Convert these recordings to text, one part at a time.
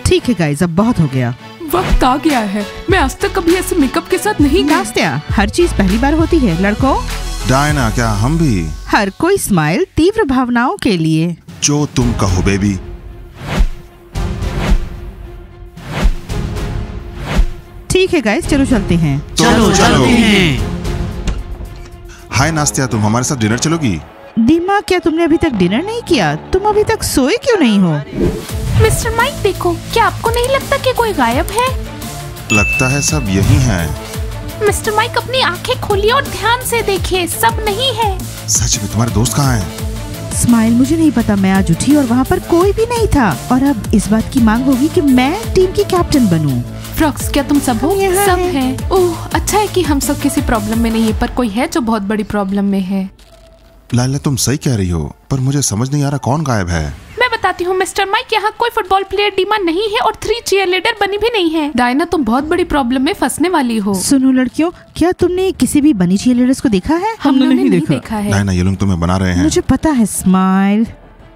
ठीक है गाइस, अब बहुत हो गया। वक्त आ गया है। मैं आज तक कभी ऐसे मेकअप के साथ नहीं गई। नास्तिया, हर चीज पहली बार होती है लड़कों। डायना, क्या हम भी? हर कोई स्माइल तीव्र भावनाओं के लिए। जो तुम कहो बेबी। ठीक है गाइस, चलो चलते हैं। चलो चलते हैं। हाय नास्तिया, तुम हमारे साथ डिनर चलोगी? दीमा, क्या तुमने अभी तक डिनर नहीं किया? तुम अभी तक सोए क्यों नहीं हो? मिस्टर माइक देखो, क्या आपको नहीं लगता कि कोई गायब है? लगता है सब यही है। मिस्टर माइक, अपनी आंखें खोलिए और ध्यान से देखिए, सब नहीं है। सच में? तुम्हारे दोस्त कहाँ हैं? स्माइल, मुझे नहीं पता। मैं आज उठी और वहाँ पर कोई भी नहीं था, और अब इस बात की मांग होगी कि मैं टीम की कैप्टन बनूं। फ्रॉक्स, क्या तुम सब हो? सब है। ओह, अच्छा है कि हम सब किसी प्रॉब्लम में नहीं है, पर कोई है जो बहुत बड़ी प्रॉब्लम में है। लाइला, तुम सही कह रही हो, पर मुझे समझ नहीं आ रहा कौन गायब है। मैं बताती हूँ मिस्टर माइक, यहाँ कोई फुटबॉल प्लेयर डीमा नहीं है और 3 चीयरलीडर बनी भी नहीं है। डायना, तुम बहुत बड़ी प्रॉब्लम में फंसने वाली हो। सुनो लड़कियों, क्या तुमने किसी भी बनी चीयरलीडर्स को देखा है? हमने नहीं देखा है। डायना, ये लोग तुम्हें बना रहे हैं। मुझे पता है स्माइल।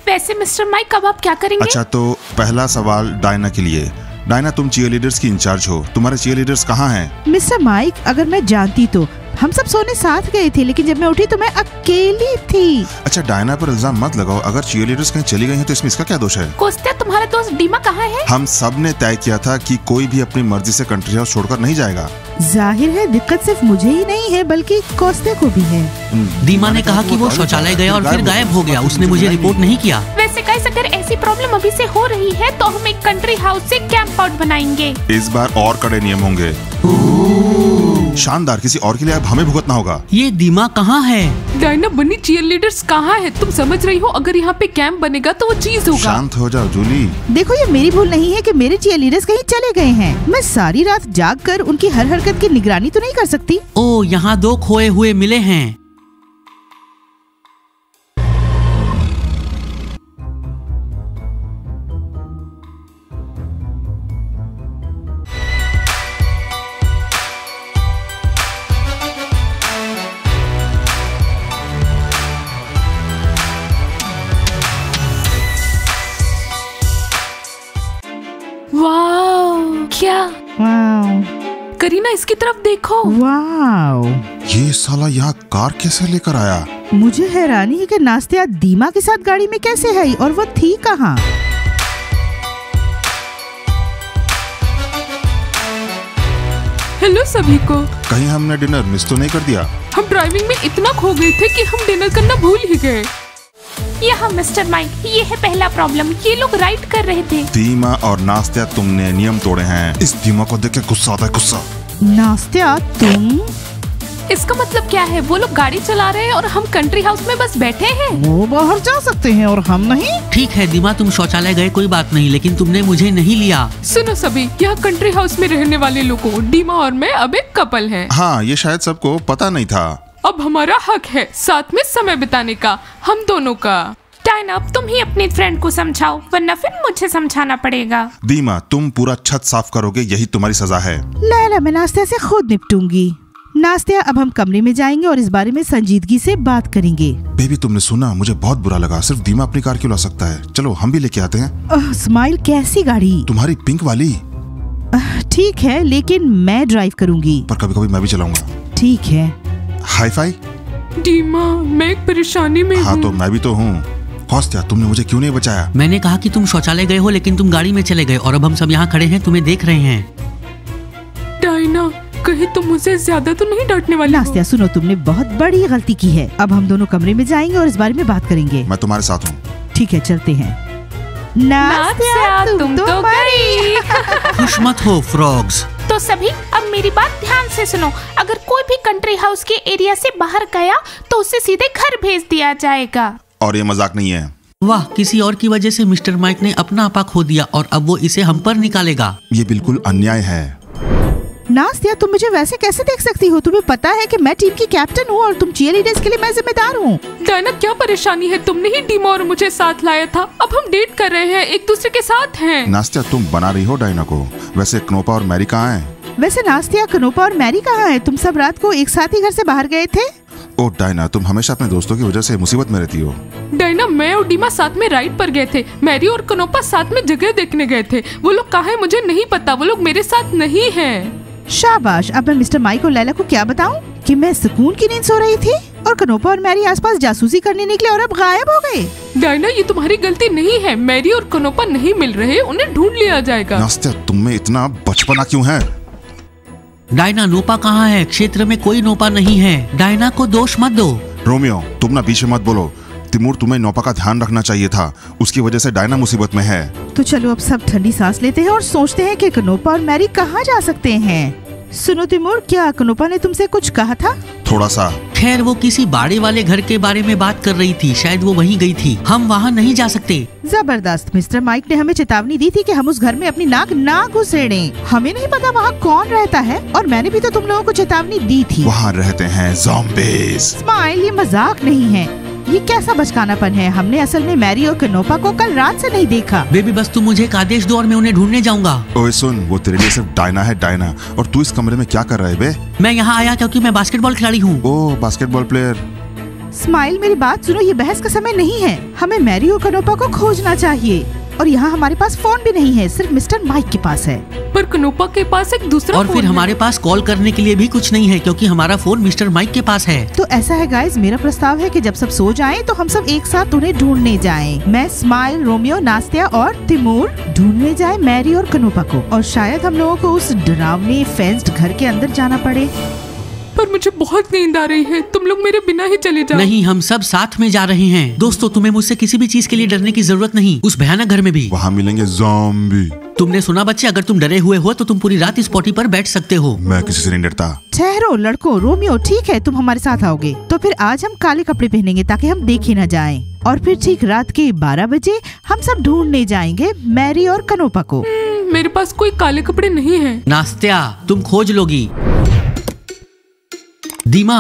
वैसे मिस्टर माइक, अब आप क्या करेंगे? अच्छा, तो पहला सवाल डायना के लिए। डायना, तुम चीयरलीडर्स की इंचार्ज हो, तुम्हारे चीयरलीडर्स कहाँ हैं? मिस्टर माइक, अगर मैं जानती तो हम सब सोने साथ गए थे, लेकिन जब मैं उठी तो मैं अकेली थी। अच्छा डायना पर इल्जाम मत लगाओ। अगर चीयरलीडर्स कहीं चली गई हैं तो इसमें इसका क्या दोष है? कोस्टा, तुम्हारा दोस्त डीमा कहाँ है? हम सब ने तय किया था कि कोई भी अपनी मर्जी से कंट्री हाउस छोड़कर नहीं जाएगा। जाहिर है दिक्कत सिर्फ मुझे ही नहीं है, बल्कि कोस्टे को भी है। दीमा ने कहा कि वो शौचालय गया और फिर गायब हो गया। उसने मुझे रिपोर्ट नहीं किया। वैसे गाइस, अगर ऐसी प्रॉब्लम अभी से हो रही है तो हम एक कंट्री हाउस से कैंप आउट बनाएंगे। इस बार और कड़े नियम होंगे। शानदार, किसी और के लिए अब हमें भुगतना होगा। ये दीमा कहाँ है? डायना, बनी चीयरलीडर्स कहाँ है? तुम समझ रही हो, अगर यहाँ पे कैंप बनेगा तो वो चीज होगा। शांत हो जाओ जूली। देखो, ये मेरी भूल नहीं है कि मेरे चीयरलीडर्स कहीं चले गए हैं। मैं सारी रात जाग कर उनकी हर हरकत की निगरानी तो नहीं कर सकती। ओ, यहाँ 2 खोए हुए मिले हैं। वाह, क्या? वाओ करीना, इसकी तरफ देखो। वाओ, ये साला यहाँ कार कैसे लेकर आया? मुझे हैरानी है कि नास्तिया दीमा के साथ गाड़ी में कैसे है, और वो थी कहाँ? हेलो सभी को। कहीं हमने डिनर मिस तो नहीं कर दिया? हम ड्राइविंग में इतना खो गए थे कि हम डिनर करना भूल ही गए। यहाँ मिस्टर माइक, ये है पहला प्रॉब्लम। ये लोग राइड कर रहे थे। दीमा और नास्तिया, तुमने नियम तोड़े हैं। इस दीमा को देख के गुस्सा आता है, गुस्सा। नास्तिया, तुम? इसका मतलब क्या है? वो लोग गाड़ी चला रहे हैं और हम कंट्री हाउस में बस बैठे हैं। वो बाहर जा सकते हैं और हम नहीं। ठीक है दीमा, तुम शौचालय गए कोई बात नहीं, लेकिन तुमने मुझे नहीं लिया। सुनो सभी, यहाँ कंट्री हाउस में रहने वाले लोगों, डीमा और मैं अब एक कपल हैं। हाँ, ये शायद सबको पता नहीं था। अब हमारा हक है साथ में समय बिताने का, हम दोनों का। डायना, अब तुम ही अपनी फ्रेंड को समझाओ, वरना फिर मुझे समझाना पड़ेगा। दीमा, तुम पूरा छत साफ करोगे, यही तुम्हारी सजा है। लैला, मैं नास्तिया से खुद निपटूंगी। नास्तिया, अब हम कमरे में जाएंगे और इस बारे में संजीदगी से बात करेंगे। बेबी, तुमने सुना? मुझे बहुत बुरा लगा। सिर्फ दीमा अपनी कार क्यों ला सकता है? चलो हम भी लेके आते हैं। स्माइल, कैसी गाड़ी? तुम्हारी पिंक वाली। ठीक है, लेकिन मैं ड्राइव करूंगी। पर कभी कभी मैं भी चलाऊंगा। ठीक है। Hi fi. डीमा, मैं एक परेशानी में हाँ हूँ। तो मैं भी तो हूँ। कॉस्टा, तुमने मुझे क्यों नहीं बचाया? मैंने कहा कि तुम शौचालय गए हो, लेकिन तुम गाड़ी में चले गए और अब हम सब यहाँ खड़े हैं, तुम्हें देख रहे हैं। डायना, कहीं तुम मुझे ज्यादा तो नहीं डांटने वाली हो? नास्तिया, सुनो, तुमने बहुत बड़ी गलती की है। अब हम दोनों कमरे में जाएंगे और इस बारे में बात करेंगे। मैं तुम्हारे साथ हूँ। ठीक है, चलते हैं। नास्तिया, तुम तो बड़ी। खुश मत हो फ्रॉग्स। तो सभी, अब मेरी बात ध्यान से सुनो। अगर कोई भी कंट्री हाउस के एरिया से बाहर गया तो उसे सीधे घर भेज दिया जाएगा। और ये मजाक नहीं है। वाह, किसी और की वजह से मिस्टर माइक ने अपना आपा खो दिया और अब वो इसे हम पर निकालेगा। ये बिल्कुल अन्याय है। नास्तिया, तुम मुझे वैसे कैसे देख सकती हो? तुम्हें पता है कि मैं टीम की कैप्टन हूँ और तुम चीयरलीडर्स के लिए मैं जिम्मेदार हूँ। डायना, क्या परेशानी है? तुमने ही डीमा और मुझे साथ लाया था। अब हम डेट कर रहे हैं, एक दूसरे के साथ हैं। नास्तिया, तुम बना रही हो डायना को। वैसे कनोपा और मैरी कहाँ हैं? वैसे नास्तिया, कनोपा और मैरी कहाँ हैं? तुम सब रात को एक साथ ही घर से बाहर गए थे। ओ डायना, तुम हमेशा अपने दोस्तों की वजह से मुसीबत में रहती हो। डायना, मैं और डीमा साथ में राइड पर गए थे। मैरी और कनोपा साथ में जगह देखने गए थे। वो लोग कहाँ हैं मुझे नहीं पता। वो लोग मेरे साथ नहीं हैं। शाबाश। अब मैं मिस्टर माइक और लैला को क्या बताऊं कि मैं सुकून की नींद सो रही थी और कनोपा और मैरी आसपास जासूसी करने निकले और अब गायब हो गए। डायना, ये तुम्हारी गलती नहीं है। मैरी और कनोपा नहीं मिल रहे, उन्हें ढूंढ लिया जाएगा। नास्तिया, तुम में इतना बचपना क्यों है? डायना, नोपा कहाँ है? क्षेत्र में कोई नोपा नहीं है। डायना को दोष मत दो। रोमियो, तुम ना पीछे मत बोलो। तिमूर, तुम्हें नोपा का ध्यान रखना चाहिए था। उसकी वजह से डायना मुसीबत में है। तो चलो अब सब ठंडी सांस लेते हैं और सोचते हैं कि कनोपा और मैरी कहाँ जा सकते हैं। सुनो तिमूर, क्या कनोपा ने तुमसे कुछ कहा था? थोड़ा सा। खैर, वो किसी बाड़े वाले घर के बारे में बात कर रही थी। शायद वो वहीं गई थी। हम वहाँ नहीं जा सकते। जबरदस्त। मिस्टर माइक ने हमें चेतावनी दी थी कि हम उस घर में अपनी नाक ना घुसेड़ें। हमें नहीं पता वहाँ कौन रहता है और मैंने भी तो तुम लोगों को चेतावनी दी थी। वहाँ रहते हैं ज़ॉम्बीज़। स्माइल, ये मजाक नहीं है। ये कैसा बचकानापन है? हमने असल में मैरी और कनोपा को कल रात से नहीं देखा। बेबी, बस तुम मुझे एक आदेश दो और मैं उन्हें ढूंढने जाऊंगा। ओए सुन, वो तेरे लिए सिर्फ डायना है, डायना। और तू इस कमरे में क्या कर रहा है बे? मैं यहाँ आया क्योंकि मैं बास्केटबॉल खिलाड़ी हूँ। ओह, बास्केटबॉल प्लेयर। स्माइल, मेरी बात सुनो, ये बहस का समय नहीं है। हमें मैरी और कनोपा को खोजना चाहिए और यहाँ हमारे पास फोन भी नहीं है, सिर्फ मिस्टर माइक के पास है। पर कनोपा के पास एक दूसरा और फोन फिर है। हमारे पास कॉल करने के लिए भी कुछ नहीं है क्योंकि हमारा फोन मिस्टर माइक के पास है। तो ऐसा है गाइस, मेरा प्रस्ताव है कि जब सब सो जाएं तो हम सब एक साथ उन्हें ढूंढने जाएं। मैं, स्माइल, रोमियो, नास्तिया और तिमूर ढूंढने जाए मैरी और कनोपा को। और शायद हम लोगों को उस डरावने फेंस्ड घर के अंदर जाना पड़े। पर मुझे बहुत नींद आ रही है। तुम लोग मेरे बिना ही चले जाओ। नहीं, हम सब साथ में जा रहे हैं। दोस्तों, तुम्हें मुझसे किसी भी चीज के लिए डरने की जरूरत नहीं। उस भयानक घर में भी वहाँ मिलेंगे ज़ॉम्बी। तुमने सुना बच्चे, अगर तुम डरे हुए हो तो तुम पूरी रात इस पॉटी पर बैठ सकते हो। मैं किसी से नहीं डरता। ठहरो लड़कों। रोमियो, ठीक है, तुम हमारे साथ आओगे तो फिर आज हम काले कपड़े पहनेंगे ताकि हम देखे न जाएं। और फिर ठीक रात के 12 बजे हम सब ढूंढने जाएंगे मैरी और कनोपा को। मेरे पास कोई काले कपड़े नहीं है। नास्तिया, तुम खोज लोगी। दीमा,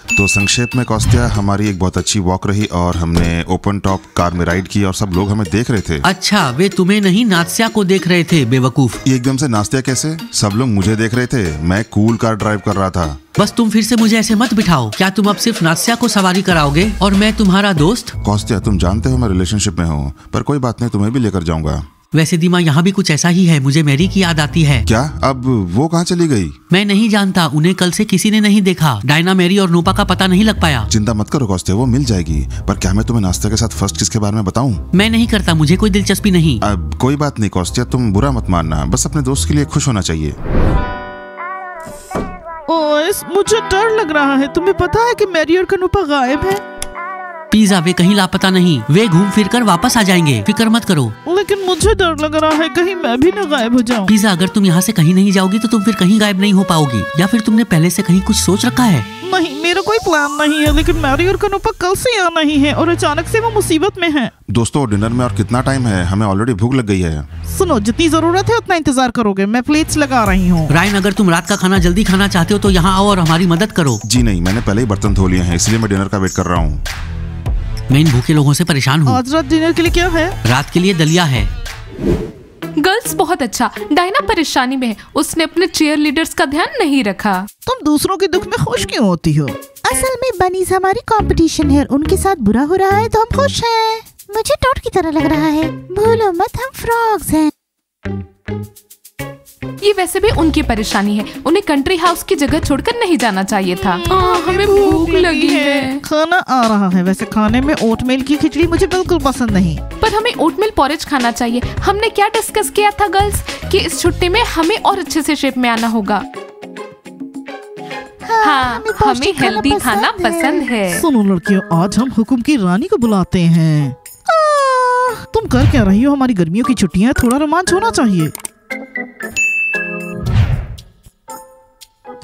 तो संक्षेप में कौस्तिया, हमारी एक बहुत अच्छी वॉक रही और हमने ओपन टॉप कार में राइड की और सब लोग हमें देख रहे थे। अच्छा, वे तुम्हें नहीं नास्तिया को देख रहे थे, बेवकूफ। एकदम से नास्तिया कैसे? सब लोग मुझे देख रहे थे। मैं कूल कार ड्राइव कर रहा था। बस तुम फिर से मुझे ऐसे मत बिठाओ। क्या तुम अब सिर्फ नास्तिया को सवारी कराओगे और मैं तुम्हारा दोस्त? कौस्तिया, तुम जानते हो मैं रिलेशनशिप में हूँ, पर कोई बात नहीं, तुम्हें भी लेकर जाऊंगा। वैसे दीमा, यहाँ भी कुछ ऐसा ही है। मुझे मैरी की याद आती है। क्या? अब वो कहाँ चली गई? मैं नहीं जानता, उन्हें कल से किसी ने नहीं देखा। डायना, मैरी और नोपा का पता नहीं लग पाया। चिंता मत करो कौस्तिया, वो मिल जाएगी। पर क्या मैं तुम्हें नाश्ते के साथ फर्स्ट किस के बारे में बताऊं? मैं नहीं करता, मुझे कोई दिलचस्पी नहीं। अब कोई बात नहीं कौस्तिया, तुम बुरा मत मानना, बस अपने दोस्त के लिए खुश होना चाहिए। ओए, मुझे डर लग रहा है। तुम्हें पता है कि मैरी और कनोपा गायब है। पिज़्ज़ा, वे कहीं लापता नहीं। वे घूम फिर कर वापस आ जाएंगे, फिक्र मत करो। लेकिन मुझे डर लग रहा है कहीं मैं भी न गायब हो जाऊं। पिज़्ज़ा, अगर तुम यहाँ से कहीं नहीं जाओगी तो तुम फिर कहीं गायब नहीं हो पाओगी। या फिर तुमने पहले से कहीं कुछ सोच रखा है? नहीं, मेरा कोई प्लान नहीं है, लेकिन मैरी और कनोपा कल से आ नहीं है और अचानक से वो मुसीबत में है। दोस्तों, डिनर में और कितना टाइम है? हमें ऑलरेडी भूख लग गई है। सुनो, जितनी जरूरत है उतना इंतजार करोगे। मैं प्लेट्स लगा रही हूँ। रायन, अगर तुम रात का खाना जल्दी खाना चाहते हो तो यहाँ आओ और हमारी मदद करो। जी नहीं, मैंने पहले ही बर्तन धो लिए हैं, इसलिए मैं डिनर का वेट कर रहा हूँ। मैं इन भूखे लोगों से परेशान हूँ। आज रात डिनर के लिए क्या है? रात के लिए दलिया है। गर्ल्स, बहुत अच्छा। डायना परेशानी में है। उसने अपने चीयर लीडर्स का ध्यान नहीं रखा। तुम दूसरों के दुख में खुश क्यों होती हो? असल में बनीज हमारी कंपटीशन है और उनके साथ बुरा हो रहा है तो हम खुश हैं। मुझे टॉट की तरह लग रहा है। भूलो मत, हम फ्रॉग्स हैं। ये वैसे भी उनकी परेशानी है। उन्हें कंट्री हाउस की जगह छोड़कर नहीं जाना चाहिए था। हमें भूख लगी है। खाना आ रहा है। वैसे खाने में ओटमील की खिचड़ी मुझे बिल्कुल पसंद नहीं। पर हमें ओटमील पोरेज खाना चाहिए। हमने क्या डिस्कस किया था गर्ल्स कि इस छुट्टी में हमें और अच्छे से शेप में आना होगा। हाँ, हमें हेल्दी खाना पसंद है। सुनो लड़कियों, आज हम हुकुम की रानी को बुलाते हैं। तुम कर क्या रही हो? हमारी गर्मियों की छुट्टियां, थोड़ा रोमांच होना चाहिए।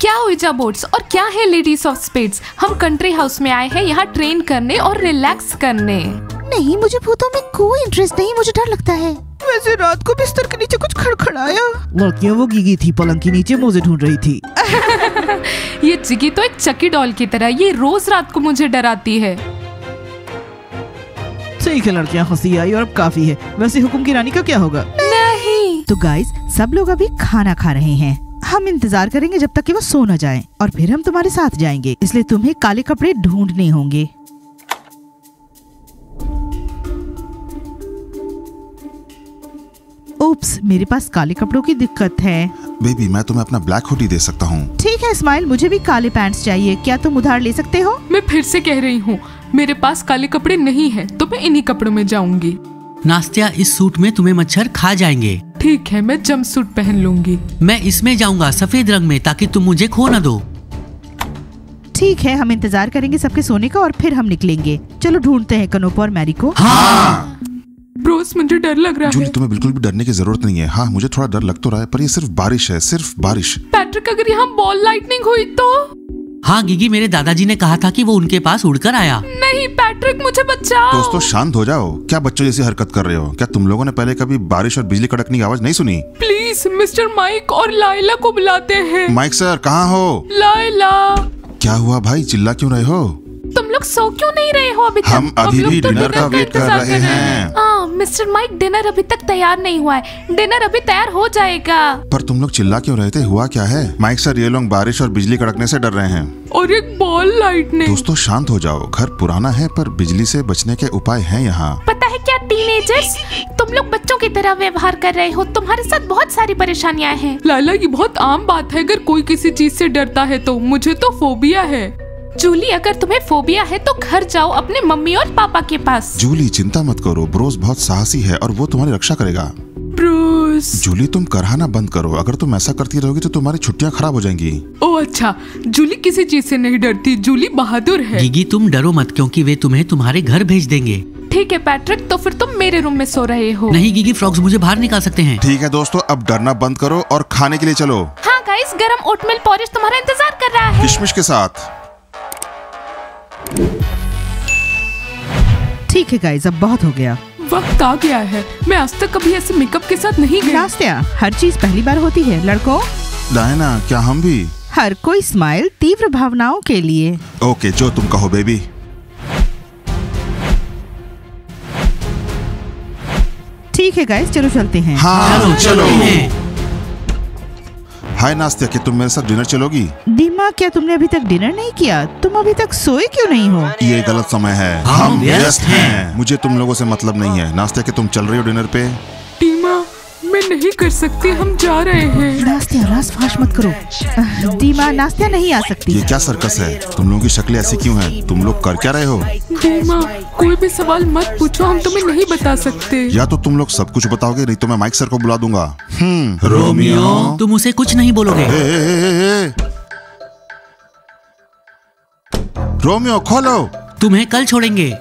क्या ओइजा बोट्स और क्या है लेडीज ऑफ स्पेड्स? हम कंट्री हाउस में आए हैं यहाँ ट्रेन करने और रिलैक्स करने। नहीं, मुझे भूतों में कोई इंटरेस्ट नहीं, मुझे डर लगता है। वैसे रात को बिस्तर के नीचे कुछ खड़खड़ाया। लड़कियां, वो गीगी थी, पलंग के नीचे मोजे ढूंढ रही थी। ये जिगी तो एक चकी डॉल की तरह, ये रोज रात को मुझे डराती है। ठीक है लड़कियां, हंसी आई और अब काफी है। वैसे हुकुम की रानी का क्या होगा? नहीं। तो गाइस, सब लोग अभी खाना खा रहे हैं हम इंतजार करेंगे जब तक कि वो सो न जाए और फिर हम तुम्हारे साथ जाएंगे, इसलिए तुम्हें काले कपड़े ढूंढने होंगे। उप्स, मेरे पास काले कपड़ों की दिक्कत है। बेबी, मैं तुम्हें अपना ब्लैक हुडी दे सकता हूँ। ठीक है स्माइल, मुझे भी काले पैंट्स चाहिए, क्या तुम उधार ले सकते हो? मैं फिर से कह रही हूँ, मेरे पास काले कपड़े नहीं है, तो मैं इन्हीं कपड़ों में जाऊंगी। नास्तिया, इस सूट में तुम्हें मच्छर खा जाएंगे। ठीक है, मैं जंप सूट पहन लूंगी। मैं इसमें जाऊंगा, सफेद रंग में, ताकि तुम मुझे खो न दो। ठीक है, हम इंतजार करेंगे सबके सोने का और फिर हम निकलेंगे। चलो ढूंढते हैं कनोपा और मैरी को। हाँ। ब्रोस, मुझे डर लग रहा जूली, है। तुम्हें बिल्कुल भी डरने की जरूरत नहीं है। हाँ, मुझे थोड़ा डर लग तो रहा है, पर ये सिर्फ बारिश है, सिर्फ बारिश। पैट्रिक, अगर यहाँ बॉल लाइटनिंग हुई तो? हाँ गिगी, मेरे दादाजी ने कहा था कि वो उनके पास उड़कर आया। नहीं पैट्रिक, मुझे बचाओ। दोस्तों शांत हो जाओ, क्या बच्चों जैसी हरकत कर रहे हो? क्या तुम लोगों ने पहले कभी बारिश और बिजली कड़कने की आवाज नहीं सुनी? प्लीज मिस्टर माइक और लाइला को बुलाते हैं। माइक सर, कहाँ हो? लाइला। क्या हुआ भाई, चिल्ला क्यों रहे हो? तुम लोग सो क्यों नहीं रहे हो अभी तक? हम अभी लोग भी तो डिनर का वेट कर रहे हैं। हाँ मिस्टर माइक, डिनर अभी तक तैयार नहीं हुआ है। डिनर अभी तैयार हो जाएगा। पर तुम लोग चिल्ला क्यों रहे थे? हुआ क्या है? माइक सर, ये लोग बारिश और बिजली कड़कने से डर रहे हैं। और एक बॉल लाइटनिंग। दोस्तों शांत हो जाओ, घर पुराना है पर बिजली से बचने के उपाय हैं यहाँ। पता है क्या टीनेजर्स, तुम लोग बच्चों की तरह व्यवहार कर रहे हो। तुम्हारे साथ बहुत सारी परेशानियां हैं। लाइला, ये बहुत आम बात है, अगर कोई किसी चीज से डरता है तो। मुझे तो फोबिया है। जूली, अगर तुम्हें फोबिया है तो घर जाओ अपने मम्मी और पापा के पास। जूली चिंता मत करो, ब्रोस बहुत साहसी है और वो तुम्हारी रक्षा करेगा। ब्रूस। जूली तुम कराना बंद करो, अगर तुम ऐसा करती रहोगी तो तुम्हारी छुट्टियां खराब हो जाएंगी। ओ अच्छा, जूली किसी चीज से नहीं डरती, जूली बहादुर है। गिगी, तुम डरो मत, क्योंकि वे तुम्हें तुम्हारे घर भेज देंगे। ठीक है पैट्रिक, तो फिर तुम मेरे रूम में सो रहे हो। नहीं गिगी, फ्रॉग्स मुझे बाहर निकाल सकते हैं। ठीक है दोस्तों, अब डरना बंद करो और खाने के लिए चलो। हाँ गाइस, गरम ओटमील पॉरिश तुम्हारा इंतजार कर रहा है। किशमिश के साथ। ठीक है गाइस, अब बहुत हो गया। वक्त आ गया है। मैं आज तक कभी ऐसे मेकअप के साथ नहीं गई। नास्तिया, हर चीज पहली बार होती है लड़कों। डायना, क्या हम भी? हर कोई स्माइल तीव्र भावनाओं के लिए। ओके, जो तुम कहो बेबी। ठीक है गाइस, चलो चलते हैं। हाँ चलो। हैं। हाय नास्तिया, क्या तुम मेरे साथ डिनर चलोगी? डीमा, क्या तुमने अभी तक डिनर नहीं किया? तुम अभी तक सोए क्यों नहीं हो? ये गलत समय है, हम व्यस्त हैं। मुझे तुम लोगों से मतलब नहीं है। नास्तिया, क्या तुम चल रही हो डिनर पे? टीमा, मैं नहीं कर सकती, हम जा रहे हैं। नास्तिया, रास फाश मत करो। डीमा, नास्तिया नहीं आ सकती। ये क्या सर्कस है? तुम लोगों की शक्लें ऐसी क्यों हैं? तुम लोग कर क्या रहे हो? टीमा, कोई भी सवाल मत पूछो, हम तुम्हें नहीं बता सकते। या तो तुम लोग सब कुछ बताओगे, नहीं तो मैं माइक सर को बुला दूंगा। रोमियो, तुम उसे कुछ नहीं बोलोगे। रोमियो खोलो। तुम्हें कल छोड़ेंगे।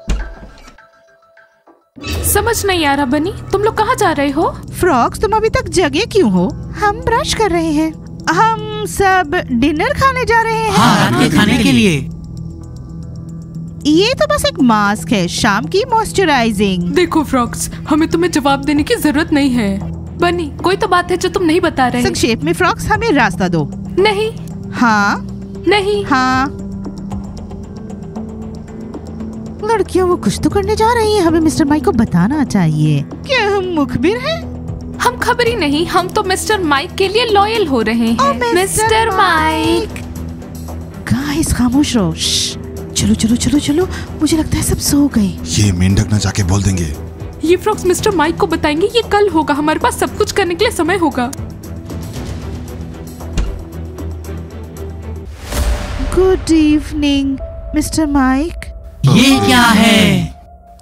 समझ नहीं आ रहा बनी, तुम लोग कहाँ जा रहे हो? फ्रॉक्स, तुम अभी तक जगे क्यों हो? हम ब्रश कर रहे हैं। हम सब डिनर खाने जा रहे हैं। हाँ, रात के खाने के लिए। ये तो बस एक मास्क है, शाम की मॉइस्चराइजिंग। देखो फ्रॉक्स, हमें तुम्हें जवाब देने की जरूरत नहीं है। बनी, कोई तो बात है जो तुम नहीं बता रहे। संक्षेप में फ्रॉक्स, हमें रास्ता दो। नहीं हाँ नहीं। हाँ। लड़कियां वो कुछ तो करने जा रही हैं, हमें मिस्टर माइक को बताना चाहिए। क्या हम मुखबिर हैं? हम खबरी नहीं, हम तो मिस्टर माइक के लिए लॉयल हो रहे हैं। Mister mic. गाइस खामोश रहो। श्श। चलो चलो चलो चलो, मुझे लगता है सब सो गए। ये मेंढक न जाके बोल देंगे। ये फ्रॉक्स मिस्टर माइक को बताएंगे, ये कल होगा, हमारे पास सब कुछ करने के लिए समय होगा। Good evening mister mic. ये क्या है?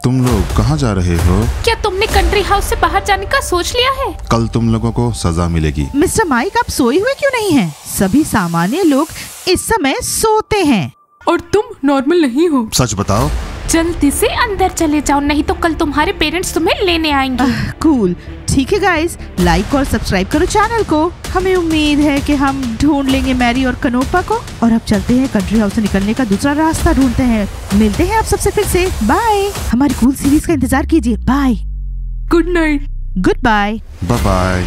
तुम लोग कहाँ जा रहे हो? क्या तुमने कंट्री हाउस से बाहर जाने का सोच लिया है? कल तुम लोगों को सजा मिलेगी। मिस्टर माइक, आप सोए हुए क्यों नहीं हैं? सभी सामान्य लोग इस समय सोते हैं। और तुम नॉर्मल नहीं हो। सच बताओ। जल्दी से अंदर चले जाओ, नहीं तो कल तुम्हारे पेरेंट्स तुम्हें लेने आएंगे। कूल। ठीक है गाइस, लाइक और सब्सक्राइब करो चैनल को। हमें उम्मीद है कि हम ढूंढ लेंगे मैरी और कनोपा को। और अब चलते हैं कंट्री हाउस से निकलने का दूसरा रास्ता ढूंढते हैं। मिलते हैं आप सबसे फिर से। बाय। हमारी कूल सीरीज का इंतजार कीजिए। Bye. Good night. Good bye. Bye bye.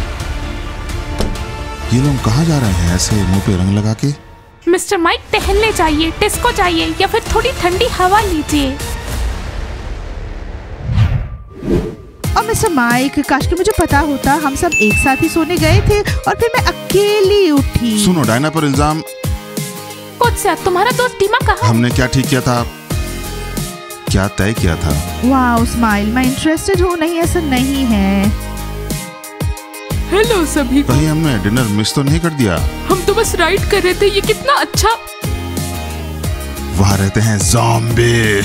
ये लोग कहाँ जा रहे हैं ऐसे मुंह पे रंग लगा के? मिस्टर माइक, टहलने जाइए, डिस्को जाइए, या फिर थोड़ी ठंडी हवा लीजिए। और मिस्टर माइक, काश कि मुझे पता होता, हम सब एक साथ ही सोने गए थे और फिर मैं अकेली उठी। सुनो, डायना पर इल्जाम। कुछ से तुम्हारा दोस्त टीमा कहाँ? हमने क्या ठीक किया था, क्या तय किया था? वाओ स्माइल, मैं इंटरेस्टेड हूँ। नहीं, ऐसा नहीं है। हेलो सभी को। कहीं हमने डिनर मिस तो नहीं कर दिया? हम तो बस राइड कर रहे थे, ये कितना अच्छा। वहाँ रहते हैं ज़ॉम्बी।